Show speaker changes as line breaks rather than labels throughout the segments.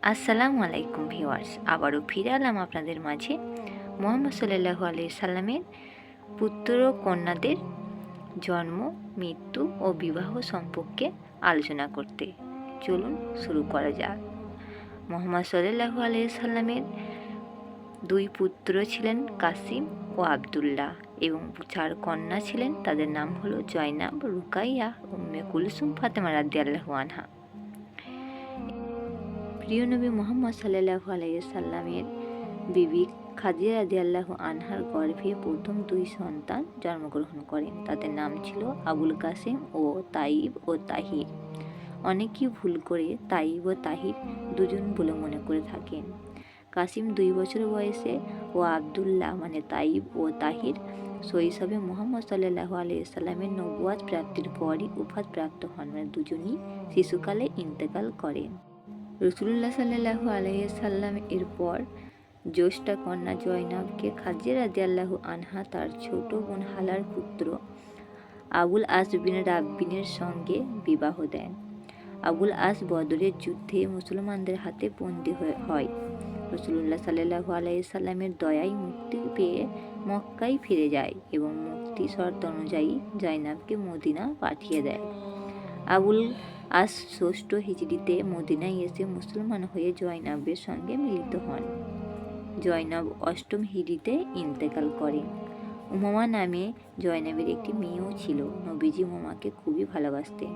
আসসালামু আলাইকুম ভিউয়ার্স, আবারও ফিরে এলাম আপনাদের মাঝে মুহাম্মদ সাল্লাল্লাহু আলাইহি সাল্লামের পুত্র ও কন্যাদের জন্ম, মৃত্যু ও বিবাহ সম্পর্কে আলোচনা করতে। চলুন শুরু করা যাক। মুহাম্মদ সাল্লাল্লাহু আলাইহি সাল্লামের দুই পুত্র ছিলেন কাসিম ও আবদুল্লাহ এবং 4 কন্যা ছিলেন। তাদের নাম হলো জয়নাব, রুকাইয়া, উম্মে কুলসুম, ফাতেমা রাদিয়াল্লাহু আনহা। প্রিয় নবী মুহাম্মদ সাল্লাল্লাহু আলাইহি সাল্লামের বিবি খাদিজা রাদিয়াল্লাহু আনহার গর্ভে প্রথম 2 সন্তান জন্মগ্রহণ করেন। তাদের নাম ছিল আবুল কাসেম ও তাইব ও তাহির। অনেকেই ভুল করে তাইব ও তাহির দুজন বলে মনে করে থাকেন। কাসিম 2 বছর বয়সে ও আবদুল্লাহ মানে তাইব ও তাহির শৈশবে মুহাম্মদ সাল্লাল্লাহু আলাইহি সাল্লামের নবুয়াত প্রাপ্তির পরই উফাত প্রাপ্ত হন, মানে দুজনই শিশুকালে ইন্তেকাল করেন। রাসূলুল্লাহ সাল্লাল্লাহু আলাইহি সাল্লাম এরপর জ্যেষ্ঠা কন্যা জয়নাবকে খাদিজা রাদিয়াল্লাহু আনহা তার ছোট বোন হালার পুত্র আবুল আস বিন রাব্বিনের সঙ্গে বিবাহ দেন। আবুল আস বদরের যুদ্ধে মুসলমানদের হাতে বন্দী হয়। রাসূলুল্লাহ সাল্লাল্লাহু আলাইহি সাল্লামের দয়ায় মুক্তি পেয়ে মক্কায় ফিরে যায় এবং মুক্তি শর্ত অনুযায়ী জয়নাবকে মদিনা পাঠিয়ে দেয়। আবুল আস 6ষ্ঠ হিজরিতে মদিনায় এসে মুসলমান হয়ে জয়নাবের সঙ্গে মিলিত হন। জয়নাব 8ম হিজরিতে ইন্তেকাল করেন। উমামা নামে জয়নাবের একটি মেয়েও ছিল। নবীজি উমামাকে খুবই ভালোবাসতেন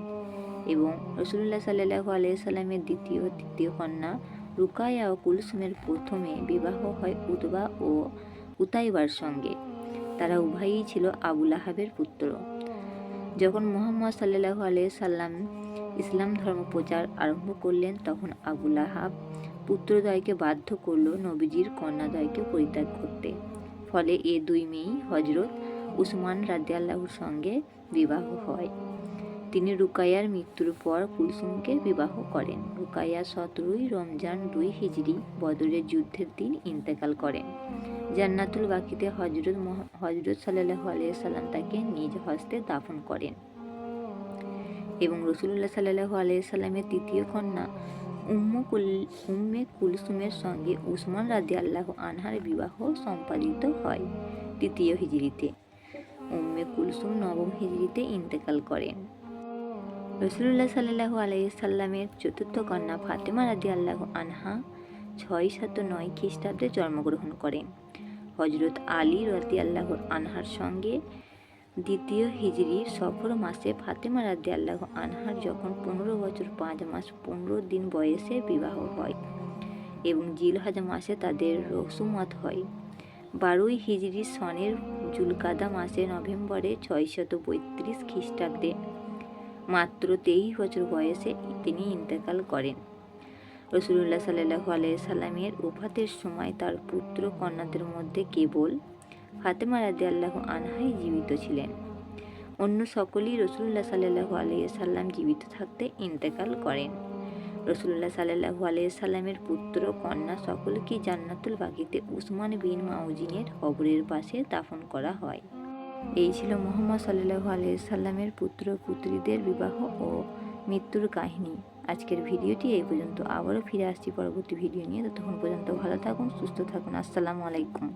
এবং রাসূলুল্লাহ সাল্লাল্লাহু আলাইহি সাল্লামের দ্বিতীয় ও তৃতীয় কন্যা রুকাইয়া ও কুলসুমের প্রথমে বিবাহ হয় উতবা ও উতাইবার সঙ্গে। তারা উভয়ই ছিল আবু লাহাবের পুত্র। যখন মুহাম্মদ সাল্লাল্লাহু আলাইহি সাল্লাম ইসলাম ধর্ম প্রচার আরম্ভ করলেন, তখন আবু লাহাব পুত্রদ্বয়কে বাধ্য করল নবীজির কন্যাদ্বয়কে পরিত্যাগ করতে। ফলে এ 2 মেয়েই হযরত উসমান রাদিয়াল্লাহুর সঙ্গে বিবাহ হয়। তিনি রুকাইয়ার মৃত্যুর পর কুলসুমকে বিবাহ করেন। রুকাইয়া 17ই রমজান 2 হিজরি বদরের যুদ্ধের দিন ইন্তেকাল করেন। জান্নাতুল বাকিতে হযরত সাল্লাল্লাহু আলাইহি সাল্লাম তাকে নিজ হস্তে দাফন করেন এবং রাসূলুল্লাহ সাল্লাল্লাহু আলাইহি সাল্লামের তৃতীয় কন্যা উম্মে কুলসুমের সঙ্গে উসমান রাদিয়াল্লাহু আনহার বিবাহ সম্পাদিত হয় 3য় হিজরিতে। উম্মে কুলসুম 9ম হিজরিতে ইন্তেকাল করেন। রাসূলুল্লাহ সাল্লাল্লাহু আলাইহি সাল্লামের 4র্থ কন্যা ফাতেমা রাদিয়াল্লাহু আনহা 609 খ্রিস্টাব্দে জন্মগ্রহণ করেন। হযরত আলী রাদিয়াল্লাহু আনহার সঙ্গে 2য় হিজরির সফর মাসে ফাতেমা রাদিয়াল্লাহু আনহার যখন 15 বছর 5 মাস 15 দিন বয়সে বিবাহ হয় এবং জিলহজ মাসে তাদের রসুমাত হয়। 12ই হিজরি সনের জুলকাদা মাসে নভেম্বরে 632 খ্রিস্টাব্দে মাত্র 23 বছর বয়সে তিনি ইন্তেকাল করেন। রাসূলুল্লাহ সাল্লাল্লাহু আলাইহি সাল্লামের ওফাতের সময় তার পুত্র কন্যাদের মধ্যে কেবল ফাতেমা রাদিয়াল্লাহু আনহাই জীবিত ছিলেন। অন্য সকলেই রাসূলুল্লাহ সাল্লাল্লাহু আলাইহি সাল্লাম জীবিত থাকতে ইন্তেকাল করেন। রাসূলুল্লাহ সাল্লাল্লাহু আলাইহি সাল্লামের পুত্র কন্যা সকলকেই জান্নাতুল বাকিতে উসমান বিন মাউজিনের কবরের পাশে দাফন করা হয়। এই ছিল মুহাম্মদ সাল্লাল্লাহু আলাইহি সাল্লামের পুত্র পুত্রীদের বিবাহ ও মৃত্যুর কাহিনী। আজকের ভিডিওটি এই পর্যন্ত। আবারও ফিরে আসছি পরবর্তী ভিডিও নিয়ে। ততক্ষণ পর্যন্ত ভালো থাকুন, সুস্থ থাকুন। আসসালামু আলাইকুম।